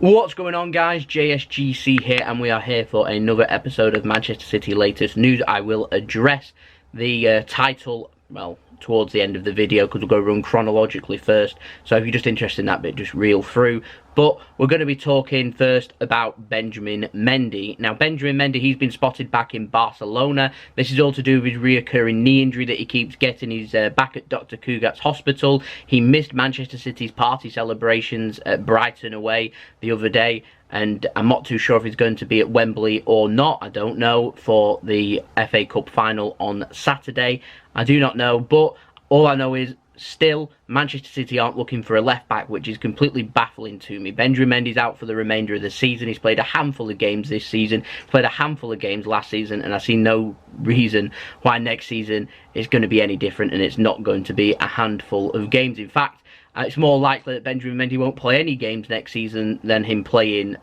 What's going on, guys? JSGC here, and we are here for another episode of Manchester City latest news. I will address the title, well, towards the end of the video, because we'll go run chronologically first. So if you're just interested in that bit, just reel through. But we're going to be talking first about Benjamin Mendy. Now, Benjamin Mendy, he's been spotted back in Barcelona. This is all to do with his reoccurring knee injury that he keeps getting. He's back at Dr. Kugat's hospital. He missed Manchester City's party celebrations at Brighton away the other day. And I'm not too sure if he's going to be at Wembley or not. I don't know, for the FA Cup final on Saturday. I do not know, but all I know is still Manchester City aren't looking for a left back, which is completely baffling to me. Benjamin Mendy's out for the remainder of the season. He's played a handful of games this season, played a handful of games last season, and I see no reason why next season is going to be any different, and it's not going to be a handful of games. In fact, it's more likely that Benjamin Mendy won't play any games next season than him playing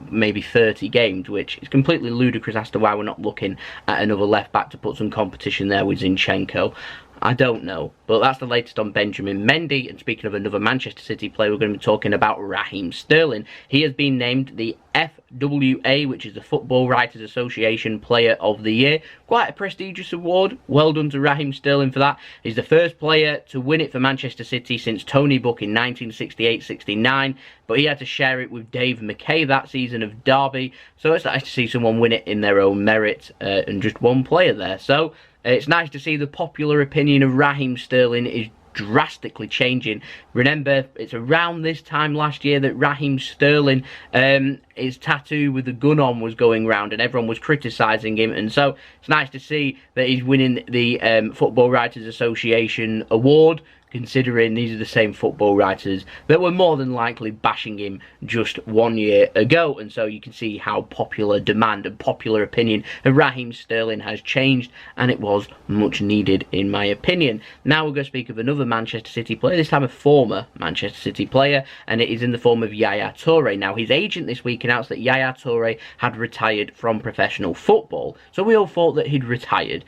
maybe 30 games, which is completely ludicrous as to why we're not looking at another left back to put some competition there with Zinchenko. I don't know, but that's the latest on Benjamin Mendy. And speaking of another Manchester City player, we're going to be talking about Raheem Sterling. He has been named the FWA, which is the Football Writers Association Player of the Year. Quite a prestigious award. Well done to Raheem Sterling for that. He's the first player to win it for Manchester City since Tony Buck in 1968-69, but he had to share it with Dave McKay that season of Derby. So it's nice to see someone win it in their own merit, and just one player there. So it's nice to see the popular opinion of Raheem Sterling is drastically changing. Remember, it's around this time last year that Raheem Sterling, his tattoo with the gun on was going round and everyone was criticising him, and so it's nice to see that he's winning the Football Writers Association award, considering these are the same football writers that were more than likely bashing him just 1 year ago. And so you can see how popular demand and popular opinion of Raheem Sterling has changed, and it was much needed in my opinion. Now we're going to speak of another Manchester City player, this time a former Manchester City player, and it is in the form of Yaya Toure. Now, his agent this week announced that Yaya Toure had retired from professional football, so we all thought that he'd retired.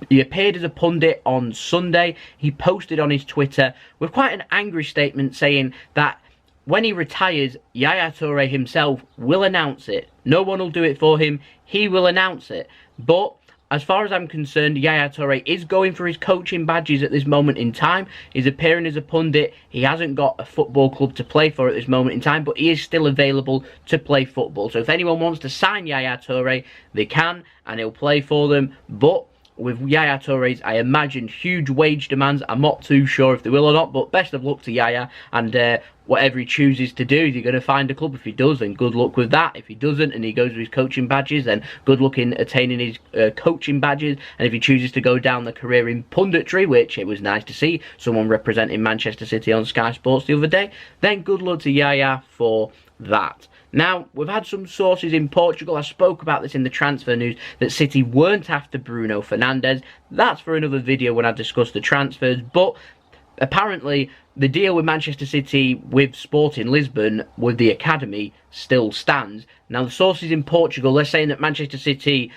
He appeared as a pundit on Sunday. He posted on his Twitter with quite an angry statement saying that when he retires, Yaya Toure himself will announce it. No one will do it for him. He will announce it. But as far as I'm concerned, Yaya Toure is going for his coaching badges at this moment in time. He's appearing as a pundit. He hasn't got a football club to play for at this moment in time, but he is still available to play football. So if anyone wants to sign Yaya Toure, they can, and he'll play for them. But with Yaya Toure's, I imagine, huge wage demands. I'm not too sure if they will or not, but best of luck to Yaya, and whatever he chooses to do, is he going to find a club? If he does, then good luck with that. If he doesn't, and he goes with his coaching badges, then good luck in attaining his coaching badges. And if he chooses to go down the career in punditry, which it was nice to see someone representing Manchester City on Sky Sports the other day, then good luck to Yaya for that. Now, we've had some sources in Portugal, I spoke about this in the transfer news, that City weren't after Bruno Fernandes. That's for another video when I discuss the transfers, but apparently the deal with Manchester City with Sporting Lisbon with the academy still stands. Now, the sources in Portugal, they're saying that Manchester City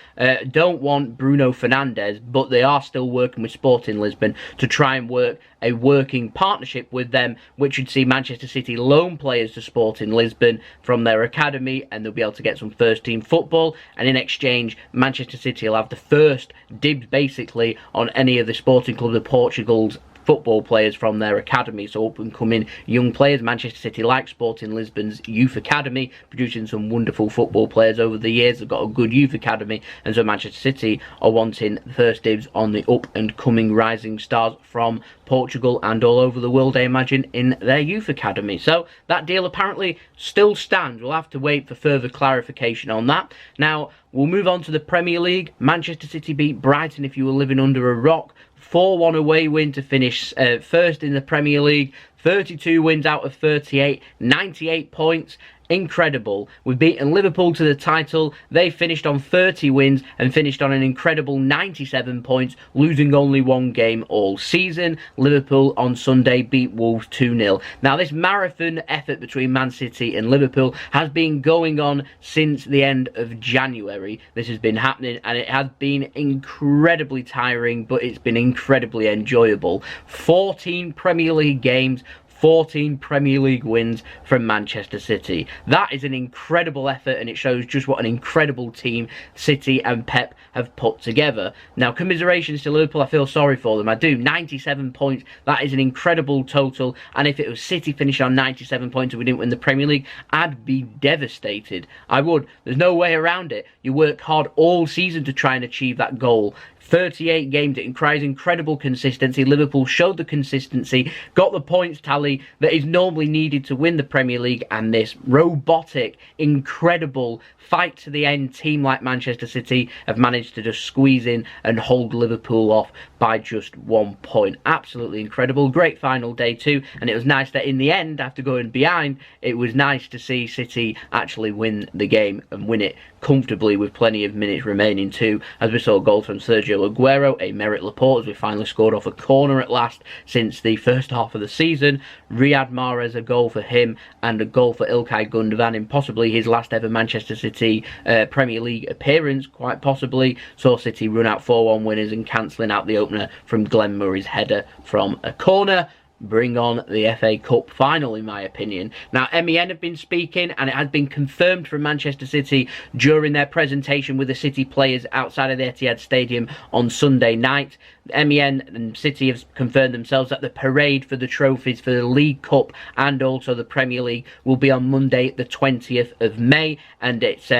don't want Bruno Fernandes, but they are still working with Sporting Lisbon to try and work a working partnership with them, which would see Manchester City loan players to Sporting Lisbon from their academy, and they'll be able to get some first-team football, and in exchange, Manchester City will have the first dibs, basically, on any of the sporting clubs of Portugal's football players from their academy. So up and coming young players. Manchester City, like Sporting Lisbon's youth academy, producing some wonderful football players over the years. They've got a good youth academy, and so Manchester City are wanting first dibs on the up and coming rising stars from Portugal and all over the world, I imagine, in their youth academy. So that deal apparently still stands. We'll have to wait for further clarification on that. Now, we'll move on to the Premier League. Manchester City beat Brighton, if you were living under a rock. 4-1 away win to finish first in the Premier League. 32 wins out of 38, 98 points. Incredible. We've beaten Liverpool to the title. They finished on 30 wins and finished on an incredible 97 points, losing only one game all season. Liverpool on Sunday beat Wolves 2-0. Now, this marathon effort between Man City and Liverpool has been going on since the end of January. This has been happening, and it has been incredibly tiring, but it's been incredibly enjoyable. 14 Premier League games, 14 Premier League wins from Manchester City. That is an incredible effort, and it shows just what an incredible team City and Pep have put together. Now, commiserations to Liverpool, I feel sorry for them. I do. 97 points, that is an incredible total, and if it was City finishing on 97 points and we didn't win the Premier League, I'd be devastated. I would. There's no way around it. You work hard all season to try and achieve that goal. 38 games, it requires incredible consistency. Liverpool showed the consistency, got the points tally that is normally needed to win the Premier League, and this robotic, incredible, fight to the end team like Manchester City have managed to just squeeze in and hold Liverpool off by just 1 point. Absolutely incredible. Great final day too, and it was nice that in the end, after going behind, it was nice to see City actually win the game and win it comfortably with plenty of minutes remaining too, as we saw goals from Sergio Aguero, a Merritt Laporte as we finally scored off a corner at last since the first half of the season, Riyad Mahrez a goal for him, and a goal for İlkay Gundogan in possibly his last ever Manchester City Premier League appearance, quite possibly. Saw City run out 4-1 winners and cancelling out the opener from Glenn Murray's header from a corner. Bring on the FA Cup final, in my opinion. Now, MEN have been speaking, and it has been confirmed from Manchester City during their presentation with the City players outside of the Etihad Stadium on Sunday night. MEN and City have confirmed themselves that the parade for the trophies for the League Cup and also the Premier League will be on Monday, the 20th of May, and it's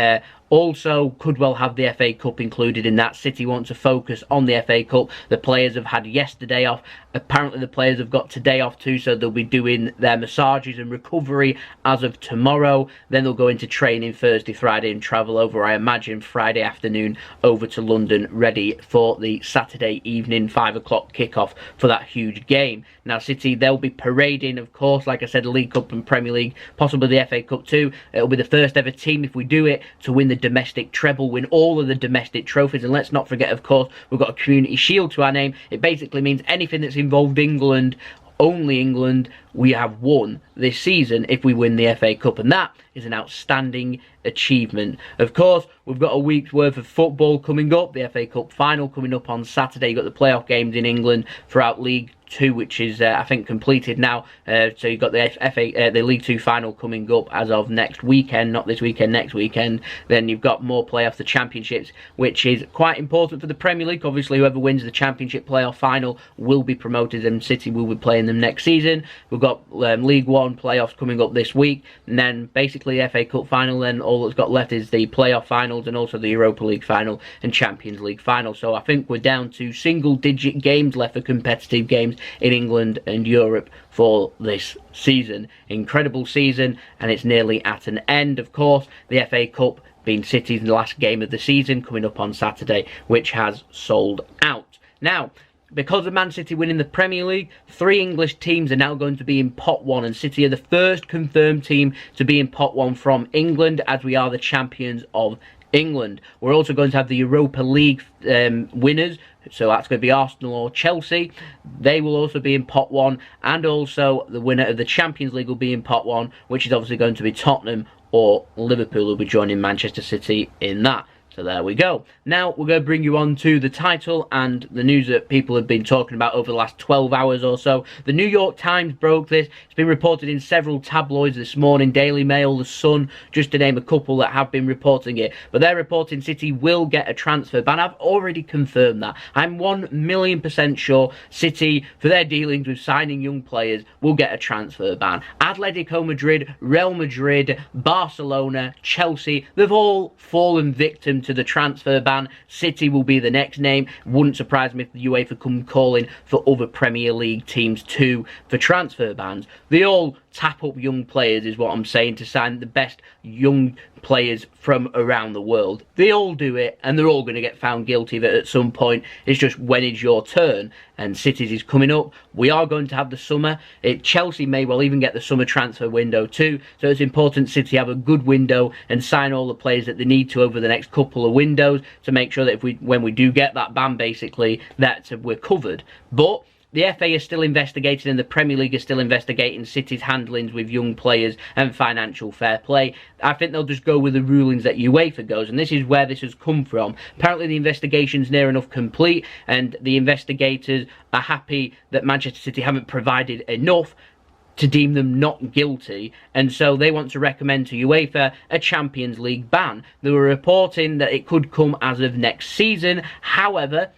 also could well have the FA Cup included in that. City want to focus on the FA Cup. The players have had yesterday off. Apparently the players have got today off too, so they'll be doing their massages and recovery as of tomorrow. Then they'll go into training Thursday, Friday and travel over, I imagine, Friday afternoon over to London, ready for the Saturday evening 5 o'clock kickoff for that huge game. Now, City, they'll be parading, of course, like I said, the League Cup and Premier League, possibly the FA Cup too. It'll be the first ever team, if we do it, to win the domestic treble, win all of the domestic trophies. And let's not forget, of course, we've got a Community Shield to our name. It basically means anything that's involved England, only England, we have won this season if we win the FA Cup, and that is an outstanding achievement. Of course, we've got a week's worth of football coming up. The FA Cup final coming up on Saturday. You've got the playoff games in England throughout League 2, which is I think completed now. So you've got the League 2 final coming up as of next weekend, not this weekend, next weekend. Then you've got more playoffs, the championships, which is quite important for the Premier League. Obviously, whoever wins the championship playoff final will be promoted, and City will be playing them next season. We've got League 1 playoffs coming up this week, and then basically the FA Cup final. Then all that's got left is the playoff finals and also the Europa League final and Champions League final. So I think we're down to single-digit games left for competitive games in England and Europe for this season. Incredible season, and it's nearly at an end. Of course, the FA Cup being City's last game of the season coming up on Saturday, which has sold out. Now, because of Man City winning the Premier League, 3 English teams are now going to be in Pot 1, and City are the first confirmed team to be in Pot 1 from England, as we are the champions of England. We're also going to have the Europa League winners, so that's going to be Arsenal or Chelsea. They will also be in Pot 1, and also the winner of the Champions League will be in Pot 1, which is obviously going to be Tottenham or Liverpool, will be joining Manchester City in that. So there we go. Now we're going to bring you on to the title and the news that people have been talking about over the last 12 hours or so. The New York Times broke this. It's been reported in several tabloids this morning. Daily Mail, The Sun, just to name a couple that have been reporting it. But they're reporting City will get a transfer ban. I've already confirmed that. I'm 1,000,000% sure City, for their dealings with signing young players, will get a transfer ban. Atletico Madrid, Real Madrid, Barcelona, Chelsea, they've all fallen victim to the transfer ban. City will be the next name. Wouldn't surprise me if the UEFA come calling for other Premier League teams too for transfer bans. They all tap up young players, is what I'm saying, to sign the best young players from around the world. They all do it, and they're all going to get found guilty of it at some point. It's just when is your turn, and City's is coming up. We are going to have the summer. Chelsea may well even get the summer transfer window too, so it's important City have a good window and sign all the players that they need to over the next couple of windows to make sure that when we do get that ban, basically, that we're covered. But the FA is still investigating, and the Premier League is still investigating City's handlings with young players and financial fair play. I think they'll just go with the rulings that UEFA goes, and this is where this has come from. Apparently the investigation's near enough complete, and the investigators are happy that Manchester City haven't provided enough to deem them not guilty, and so they want to recommend to UEFA a Champions League ban. They were reporting that it could come as of next season. However,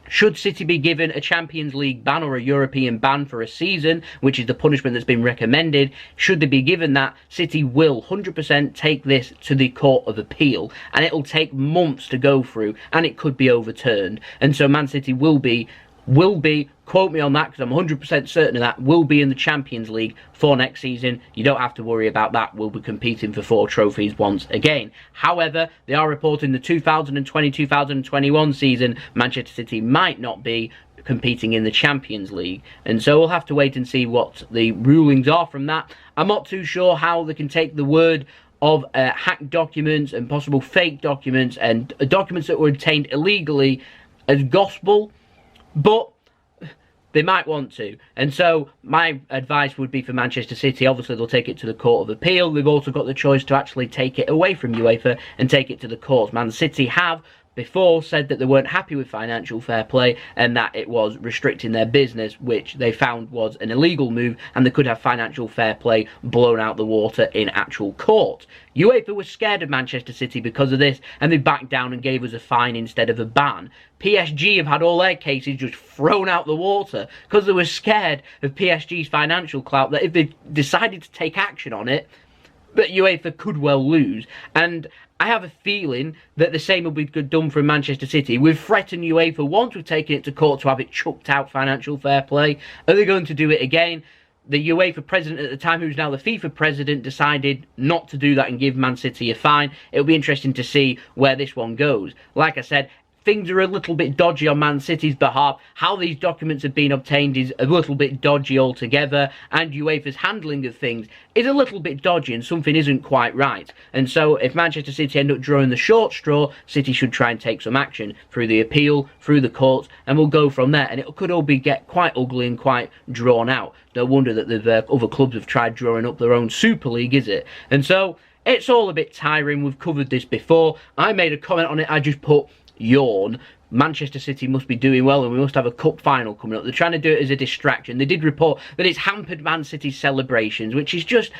should City be given a Champions League ban or a European ban for a season, which is the punishment that's been recommended, should they be given that, City will 100% take this to the Court of Appeal, and it'll take months to go through, and it could be overturned. And so Man City will be, quote me on that because I'm 100% certain of that, will be in the Champions League for next season. You don't have to worry about that. We'll be competing for 4 trophies once again. However, they are reporting the 2020-2021 season, Manchester City might not be competing in the Champions League. And so we'll have to wait and see what the rulings are from that. I'm not too sure how they can take the word of hacked documents and possible fake documents and documents that were obtained illegally as gospel, but they might want to. And so my advice would be for Manchester City, obviously they'll take it to the Court of Appeal. They've also got the choice to actually take it away from UEFA and take it to the courts. Man City have before said that they weren't happy with financial fair play and that it was restricting their business, which they found was an illegal move, and they could have financial fair play blown out the water in actual court. UEFA was scared of Manchester City because of this, and they backed down and gave us a fine instead of a ban. PSG have had all their cases just thrown out the water because they were scared of PSG's financial clout, that if they decided to take action on it, that UEFA could well lose. And I have a feeling that the same will be done for Manchester City. We've threatened UEFA once, we've taken it to court to have it chucked out financial fair play. Are they going to do it again? The UEFA president at the time, who's now the FIFA president, decided not to do that and give Man City a fine. It'll be interesting to see where this one goes. Like I said, things are a little bit dodgy on Man City's behalf. How these documents have been obtained is a little bit dodgy altogether, and UEFA's handling of things is a little bit dodgy, and something isn't quite right. And so if Manchester City end up drawing the short straw, City should try and take some action through the appeal, through the courts, and we'll go from there. And it could all get quite ugly and quite drawn out. No wonder that the other clubs have tried drawing up their own Super League, is it? And so it's all a bit tiring. We've covered this before. I made a comment on it. I just put yawn. Manchester City must be doing well, and we must have a cup final coming up. They're trying to do it as a distraction. They did report that it's hampered Man City's celebrations, which is just,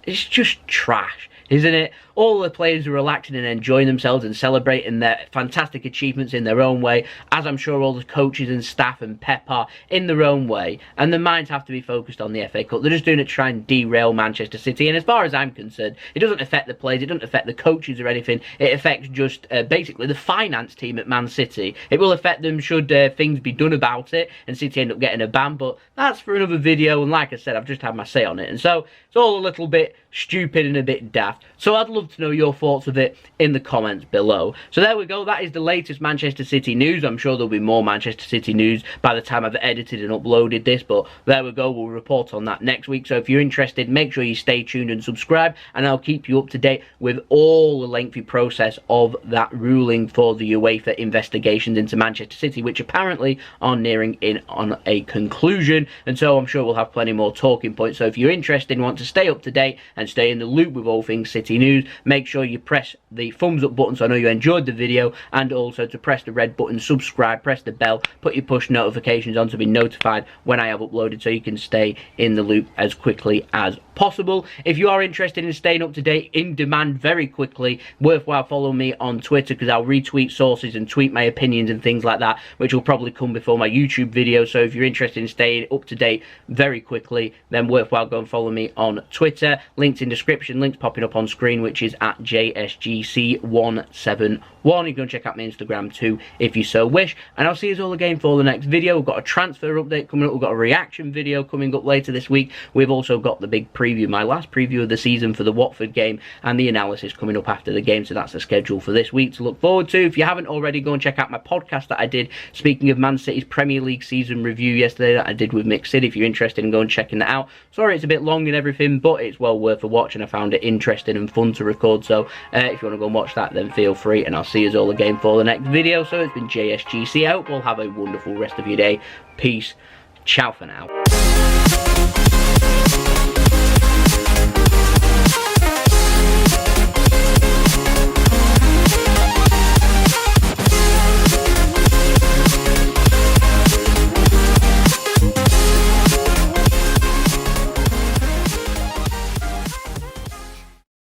it's just trash, isn't it? All the players are relaxing and enjoying themselves and celebrating their fantastic achievements in their own way, as I'm sure all the coaches and staff and Pep are in their own way, and their minds have to be focused on the FA Cup. They're just doing it to try and derail Manchester City, and as far as I'm concerned, it doesn't affect the players, it doesn't affect the coaches or anything. It affects just basically the finance team at Man City. It will affect them should things be done about it and City end up getting a ban, but that's for another video, and like I said, I've just had my say on it, and so it's all a little bit stupid and a bit daft. So I'd love to know your thoughts of it in the comments below. So there we go, that is the latest Manchester City news. I'm sure there'll be more Manchester City news by the time I've edited and uploaded this, but there we go, we'll report on that next week. So if you're interested, make sure you stay tuned and subscribe, and I'll keep you up to date with all the lengthy process of that ruling for the UEFA investigations into Manchester City, which apparently are nearing in on a conclusion, and so I'm sure we'll have plenty more talking points. So if you're interested and want to stay up to date and stay in the loop with all things City news, make sure you press the thumbs up button so I know you enjoyed the video, and also to press the red button, subscribe, press the bell, put your push notifications on to be notified when I have uploaded, so you can stay in the loop as quickly as possible. If you are interested in staying up to date, in demand very quickly, worthwhile follow me on Twitter, because I'll retweet sources and tweet my opinions and things like that, which will probably come before my YouTube video. So if you're interested in staying up to date very quickly, then worthwhile go and follow me on Twitter. Links in description, links popping up on screen, which is at JSGC171. You can check out my Instagram too if you so wish, and I'll see you all again for the next video. We've got a transfer update coming up, we've got a reaction video coming up later this week. We've also got the big preview, my last preview of the season for the Watford game, and the analysis coming up after the game. So that's the schedule for this week to look forward to. If you haven't already, go and check out my podcast that I did speaking of Man City's Premier League season review yesterday that I did with Mick Sid. If you're interested in going checking that out. Sorry it's a bit long and everything, but it's well worth a watch, and I found it interesting and fun to record. So if you want to go and watch that, then feel free, and I'll see you all again for the next video. So it's been JSGC out. We'll have a wonderful rest of your day. Peace. Ciao for now.